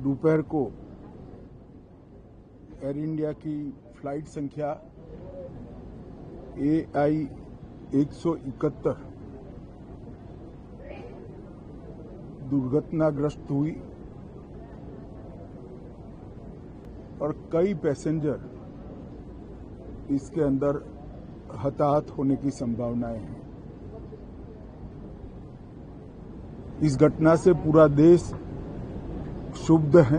दोपहर को air India की फ्लाइट संख्या AI 171 दुर्घटनाग्रस्त हुई और कई पैसेंजर इसके अंदर हताहत होने की संभावनाएं हैं। इस घटना से पूरा देश क्षुब्ध है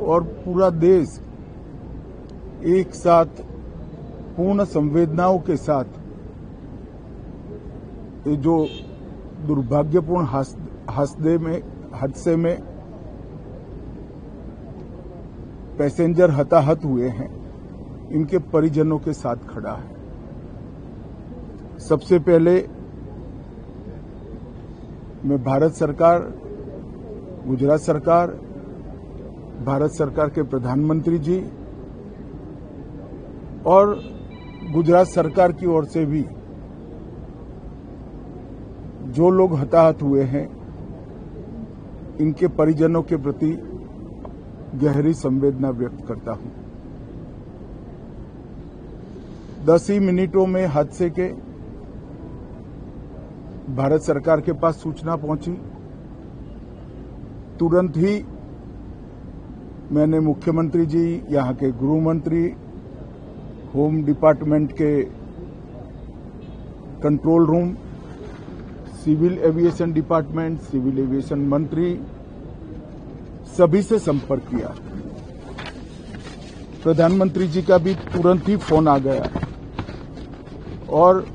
और पूरा देश एक साथ पूर्ण संवेदनाओं के साथ ये जो दुर्भाग्यपूर्ण हादसे में पैसेंजर हताहत हुए हैं, इनके परिजनों के साथ खड़ा है। सबसे पहले मैं भारत सरकार, गुजरात सरकार, भारत सरकार के प्रधानमंत्री जी और गुजरात सरकार की ओर से भी जो लोग हताहत हुए हैं, इनके परिजनों के प्रति गहरी संवेदना व्यक्त करता हूं। 10 ही मिनटों में हादसे के भारत सरकार के पास सूचना पहुंची। तुरंत ही मैंने मुख्यमंत्री जी, यहां के गृह मंत्री, होम डिपार्टमेंट के control room, civil aviation department, civil aviation मंत्री, सभी से संपर्क किया। प्रधानमंत्री जी का भी तुरंत ही फोन आ गया और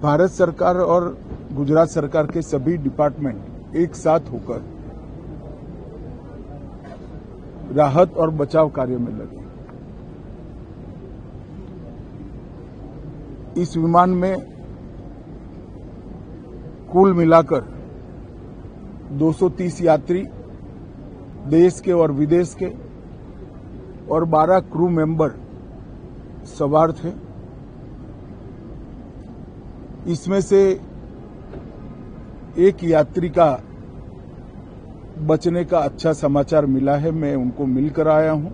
भारत सरकार और गुजरात सरकार के सभी डिपार्टमेंट एक साथ होकर राहत और बचाव कार्य में लगे। इस विमान में कुल मिलाकर 230 यात्री देश के और विदेश के और 12 क्रू मेंबर सवार थे। इसमें से एक यात्री का बचने का अच्छा समाचार मिला है, मैं उनको मिलकर आया हूं।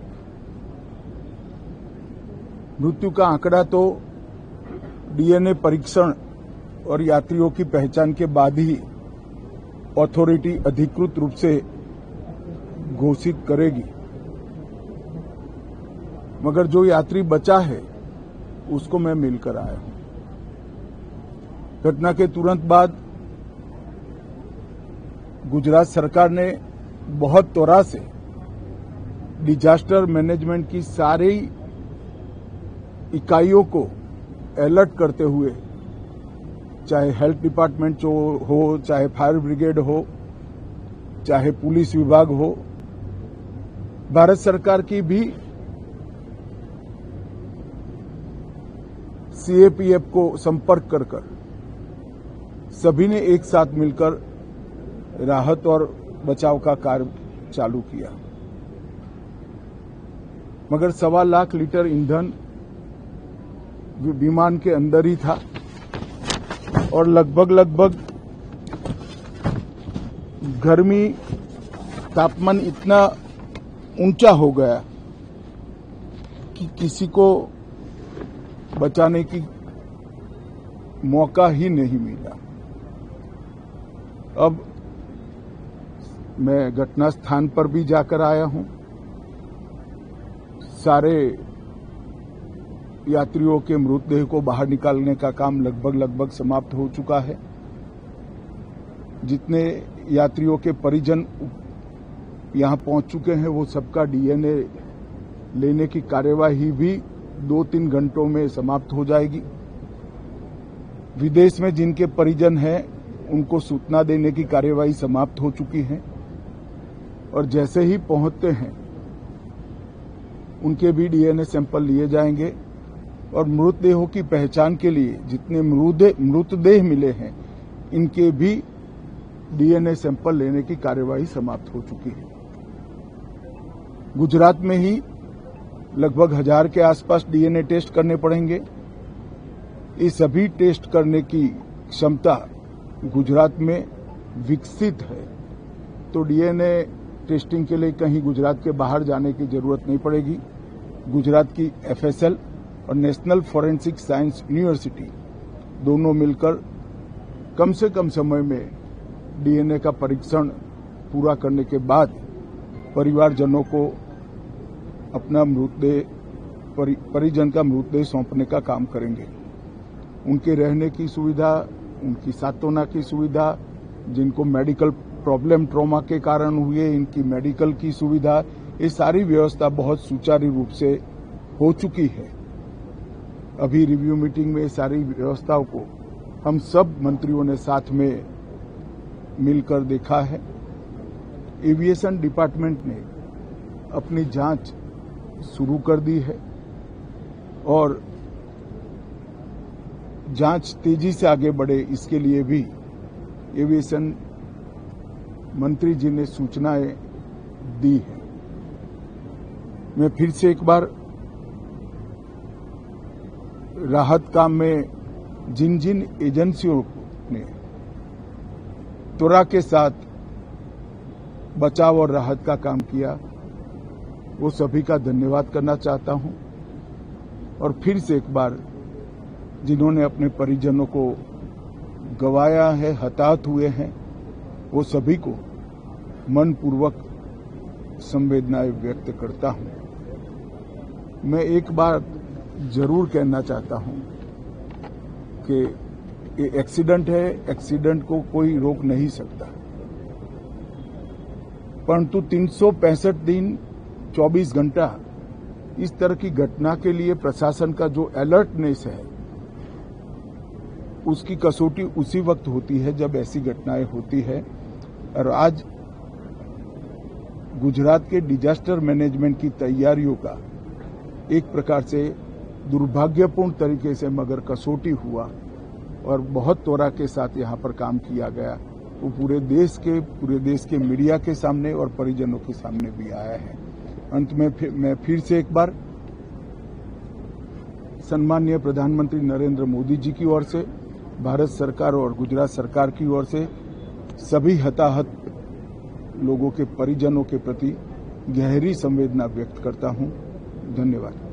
मृत्यु का आंकड़ा तो DNA परीक्षण और यात्रियों की पहचान के बाद ही अथॉरिटी अधिकृत रूप से घोषित करेगी, मगर जो यात्री बचा है उसको मैं मिलकर आया हूं। घटना के तुरंत बाद गुजरात सरकार ने बहुत त्वरा से डिजास्टर मैनेजमेंट की सारी इकाइयों को अलर्ट करते हुए, चाहे हेल्थ डिपार्टमेंट हो, चाहे फायर ब्रिगेड हो, चाहे पुलिस विभाग हो, भारत सरकार की भी CAPF को संपर्क कर सभी ने एक साथ मिलकर राहत और बचाव का कार्य चालू किया। मगर 1.25 लाख लीटर ईंधन विमान के अंदर ही था और लगभग गर्मी, तापमान इतना ऊंचा हो गया कि किसी को बचाने की मौका ही नहीं मिला। अब मैं घटना स्थान पर भी जाकर आया हूं। सारे यात्रियों के मृतदेह को बाहर निकालने का काम लगभग समाप्त हो चुका है। जितने यात्रियों के परिजन यहां पहुंच चुके हैं, वो सबका DNA लेने की कार्यवाही भी 2-3 घंटों में समाप्त हो जाएगी। विदेश में जिनके परिजन हैं, उनको सूचना देने की कार्यवाही समाप्त हो चुकी है और जैसे ही पहुंचते हैं उनके भी DNA सैंपल लिए जाएंगे और मृतदेहों की पहचान के लिए जितने मृतदेह मिले हैं, इनके भी DNA सैंपल लेने की कार्यवाही समाप्त हो चुकी है। गुजरात में ही लगभग 1000 के आसपास DNA टेस्ट करने पड़ेंगे। ये सभी टेस्ट करने की क्षमता गुजरात में विकसित है तो डीएनए टेस्टिंग के लिए कहीं गुजरात के बाहर जाने की जरूरत नहीं पड़ेगी। गुजरात की एफएसएल और नेशनल फॉरेंसिक साइंस यूनिवर्सिटी दोनों मिलकर कम से कम समय में डीएनए का परीक्षण पूरा करने के बाद परिवारजनों को अपना परिजन का मृतदेह सौंपने का काम करेंगे। उनके रहने की सुविधा, उनकी सांत्वना की सुविधा, जिनको मेडिकल प्रॉब्लम ट्रॉमा के कारण हुए, इनकी मेडिकल की सुविधा, ये सारी व्यवस्था बहुत सुचारू रूप से हो चुकी है। अभी रिव्यू मीटिंग में सारी व्यवस्थाओं को हम सब मंत्रियों ने साथ में मिलकर देखा है। एविएशन डिपार्टमेंट ने अपनी जांच शुरू कर दी है और जांच तेजी से आगे बढ़े, इसके लिए भी एविएशन मंत्री जी ने सूचनाएं दी है। मैं फिर से एक बार राहत काम में जिन जिन एजेंसियों ने त्वरा के साथ बचाव और राहत का काम किया, वो सभी का धन्यवाद करना चाहता हूं। और फिर से एक बार जिन्होंने अपने परिजनों को गंवाया है, हताहत हुए हैं, वो सभी को मनपूर्वक संवेदनाएं व्यक्त करता हूं। मैं एक बार जरूर कहना चाहता हूं कि ये एक्सीडेंट है, एक्सीडेंट को कोई रोक नहीं सकता, परंतु 365 दिन 24 घंटा इस तरह की घटना के लिए प्रशासन का जो अलर्टनेस है, उसकी कसौटी उसी वक्त होती है जब ऐसी घटनाएं होती है। और आज गुजरात के डिजास्टर मैनेजमेंट की तैयारियों का एक प्रकार से दुर्भाग्यपूर्ण तरीके से मगर कसौटी हुआ और बहुत त्वरा के साथ यहां पर काम किया गया, वो पूरे देश के मीडिया के सामने और परिजनों के सामने भी आया है। अंत में मैं फिर से एक बार सम्माननीय प्रधानमंत्री नरेंद्र मोदी जी की ओर से, भारत सरकार और गुजरात सरकार की ओर से सभी हताहत लोगों के परिजनों के प्रति गहरी संवेदना व्यक्त करता हूं। धन्यवाद।